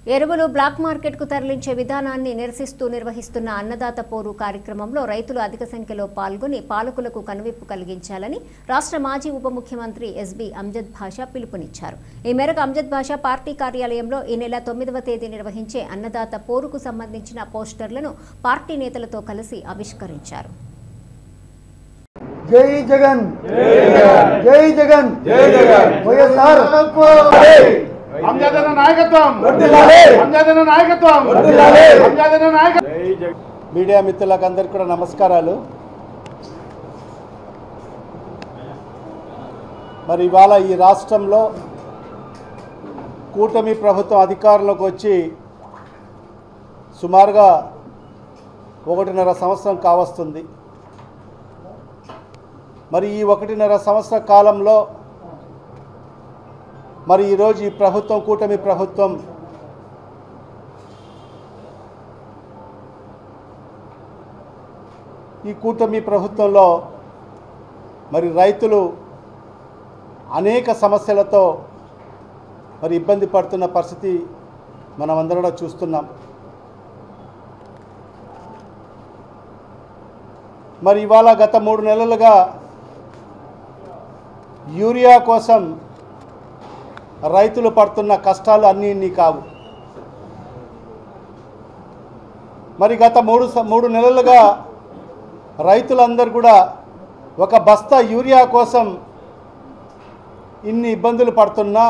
ఎరువులు black market కు తరలించే విధానాన్ని నిరసిస్తూ నిర్వహిస్తున్న అన్నదాత పోరు కార్యక్రమంలో రైతులు అధిక సంఖ్యలో పాల్గొని పాలకులకు కనువిప్పు కలిగించాలని రాష్ట్ర మాజీ ఉప ముఖ్యమంత్రి ఎస్బి అంజద్ భాషా పిలుపునిచ్చారు. ఈ మేరకు అంజద్ భాషా పార్టీ కార్యాలయంలో ఈ నెల 9వ తేదీ నిర్వహించే అన్నదాత పోరుకు సంబంధించిన పోస్టర్లను పార్టీ నేతలతో కలిసి ఆవిష్కరించారు. జై జగన్ జై జగన్ జై జగన్ వైఎస్ఆర్ మీడియా మిత్రులకు అందరికీ కూడా నమస్కారాలు. మరి ఇవాళ ఈ రాష్ట్రంలో కూటమి ప్రభుత్వం అధికారంలోకి వచ్చి సుమారుగా 1.5 సంవత్సరం కావస్తుంది. మరి ఈ 1.5 సంవత్సర కాలంలో మరి ఈరోజు ఈ ప్రభుత్వం కూటమి ప్రభుత్వం ఈ కూటమి ప్రభుత్వంలో మరి రైతులు అనేక సమస్యలతో మరి ఇబ్బంది పడుతున్న పరిస్థితి మనం అందరం చూస్తున్నాం. మరి ఇవాళ గత 3 నెలలుగా యూరియా కోసం రైతులు పడుతున్న కష్టాలు అన్నీ కావు. మరి గత 3 నెలలుగా రైతులందరూ కూడా ఒక బస్తా యూరియా కోసం ఇన్ని ఇబ్బందులు పడుతున్నా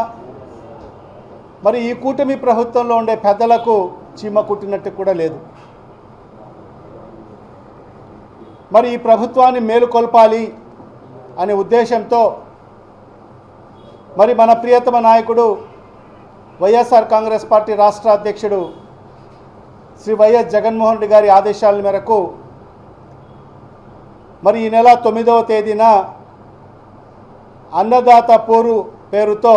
మరి ఈ కూటమి ప్రభుత్వంలో ఉండే పెద్దలకు చీమ కుట్టినట్టు కూడా లేదు. మరి ఈ ప్రభుత్వాన్ని మేలుకొల్పాలి అనే ఉద్దేశంతో మరి మన ప్రియతమ నాయకుడు వైఎస్ఆర్ కాంగ్రెస్ పార్టీ రాష్ట్ర అధ్యక్షుడు శ్రీ వైఎస్ జగన్మోహన్ రెడ్డి గారి ఆదేశాల మేరకు మరి ఈ నెల 9వ తేదీన అన్నదాత పోరు పేరుతో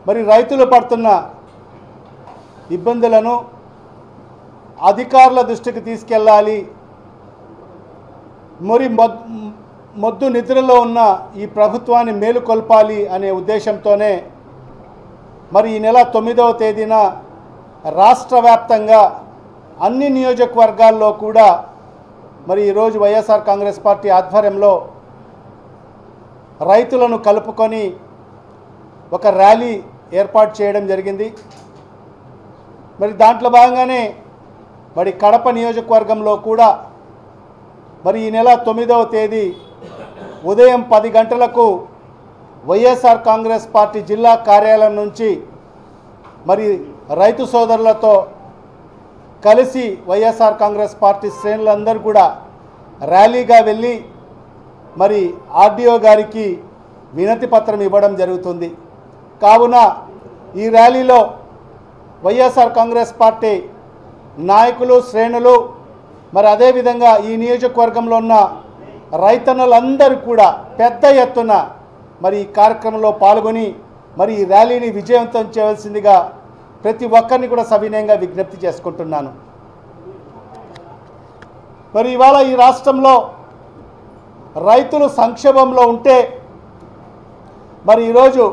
మరి రైతులు పడుతున్న ఇబ్బందులను అధికారుల దృష్టికి తీసుకెళ్ళాలి, మరి మొద్దు నిద్రలో ఉన్న ఈ ప్రభుత్వాన్ని మేలుకొల్పాలి అనే ఉద్దేశంతోనే మరి ఈ నెల 9వ తేదీన రాష్ట్ర వ్యాప్తంగా అన్ని నియోజకవర్గాల్లో కూడా మరి ఈరోజు వైఎస్ఆర్ కాంగ్రెస్ పార్టీ ఆధ్వర్యంలో రైతులను కలుపుకొని ఒక ర్యాలీ ఏర్పాటు చేయడం జరిగింది. మరి దాంట్లో భాగంగానే మరి కడప నియోజకవర్గంలో కూడా మరి ఈ నెల 9వ తేదీ ఉదయం 10 గంటలకు వైఎస్ఆర్ కాంగ్రెస్ పార్టీ జిల్లా కార్యాలయం నుంచి మరి రైతు సోదరులతో కలిసి వైఎస్ఆర్ కాంగ్రెస్ పార్టీ శ్రేణులందరూ కూడా ర్యాలీగా వెళ్ళి మరి ఆర్డీఓ గారికి వినతి పత్రం ఇవ్వడం జరుగుతుంది. కావున ఈ ర్యాలీలో వైఎస్ఆర్ కాంగ్రెస్ పార్టీ నాయకులు శ్రేణులు మరి అదేవిధంగా ఈ నియోజకవర్గంలో ఉన్న రైతన్నలందరూ కూడా పెద్ద ఎత్తున మరి ఈ కార్యక్రమంలో పాల్గొని మరి ఈ ర్యాలీని విజయవంతం చేయవలసిందిగా ప్రతి ఒక్కరిని కూడా సవినయంగా విజ్ఞప్తి చేసుకుంటున్నాను. మరి ఇవాళ ఈ రాష్ట్రంలో రైతులు సంక్షోభంలో ఉంటే మరి ఈరోజు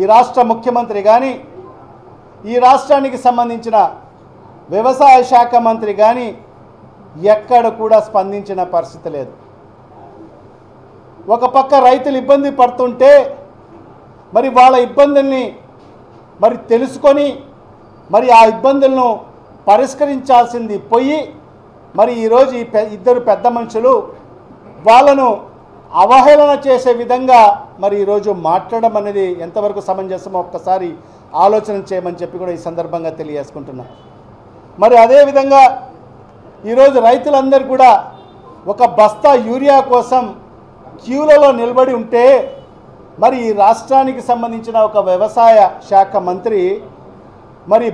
ఈ రాష్ట్ర ముఖ్యమంత్రి కానీ ఈ రాష్ట్రానికి సంబంధించిన వ్యవసాయ శాఖ మంత్రి కానీ ఎక్కడ కూడా స్పందించిన పరిస్థితి లేదు. ఒక పక్క రైతులు ఇబ్బంది పడుతుంటే మరి వాళ్ళ ఇబ్బందుల్ని మరి తెలుసుకొని మరి ఆ ఇబ్బందులను పరిష్కరించాల్సింది పోయి మరి ఈరోజు ఈ ఇద్దరు పెద్ద మనుషులు వాళ్ళను అవహేళన చేసే విధంగా మరి ఈరోజు మాట్లాడడం అనేది ఎంతవరకు సమంజసమో ఒక్కసారి ఆలోచన చేయమని చెప్పి కూడా ఈ సందర్భంగా తెలియజేసుకుంటున్నా. మరి అదేవిధంగా ఈరోజు రైతులందరూ కూడా ఒక బస్తా యూరియా కోసం క్యూలలో నిలబడి ఉంటే మరి ఈ రాష్ట్రానికి సంబంధించిన ఒక వ్యవసాయ శాఖ మంత్రి మరి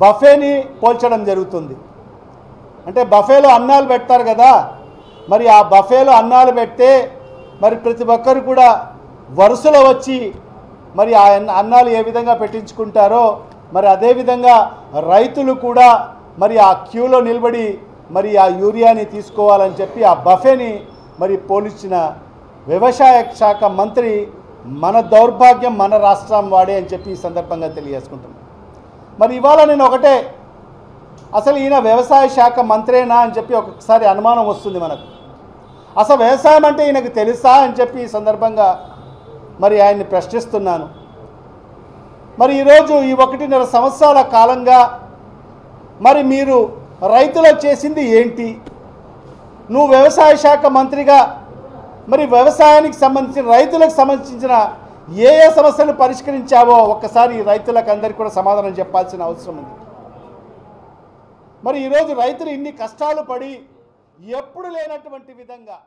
బఫేని పోల్చడం జరుగుతుంది. అంటే బఫేలో అన్నాలు పెడతారు కదా, మరి ఆ బఫేలో అన్నాలు పెడితే మరి ప్రతి ఒక్కరు కూడా వరుసలో వచ్చి మరి ఆ అన్నాలు ఏ విధంగా పెట్టించుకుంటారో మరి అదేవిధంగా రైతులు కూడా మరి ఆ క్యూలో నిలబడి మరి ఆ యూరియాని తీసుకోవాలని చెప్పి ఆ బఫేని మరి పోల్చిన వ్యవసాయ శాఖ మంత్రి మన దౌర్భాగ్యం మన రాష్ట్రం వాడే అని చెప్పి ఈ సందర్భంగా తెలియజేసుకుంటున్నాను. మరి ఇవాళ నేను ఒకటే, అసలు ఈయన వ్యవసాయ శాఖ మంత్రేనా అని చెప్పి ఒక్కొక్కసారి అనుమానం వస్తుంది మనకు. అసలు వ్యవసాయం అంటే ఈయనకు తెలుసా అని చెప్పి ఈ సందర్భంగా మరి ఆయన్ని ప్రశ్నిస్తున్నాను. మరి ఈరోజు ఈ 1.5 సంవత్సరాల కాలంగా మరి మీరు రైతులకు చేసింది ఏంటి? నువ్వు వ్యవసాయ శాఖ మంత్రిగా మరి వ్యవసాయానికి సంబంధించిన రైతులకు సంబంధించిన ఏ సమస్యలు పరిష్కరించావో ఒక్కసారి రైతులకు అందరికీ కూడా సమాధానం చెప్పాల్సిన అవసరం ఉంది. మరి ఈరోజు రైతులు ఇన్ని కష్టాలు పడి ఎప్పుడు లేనటువంటి విధంగా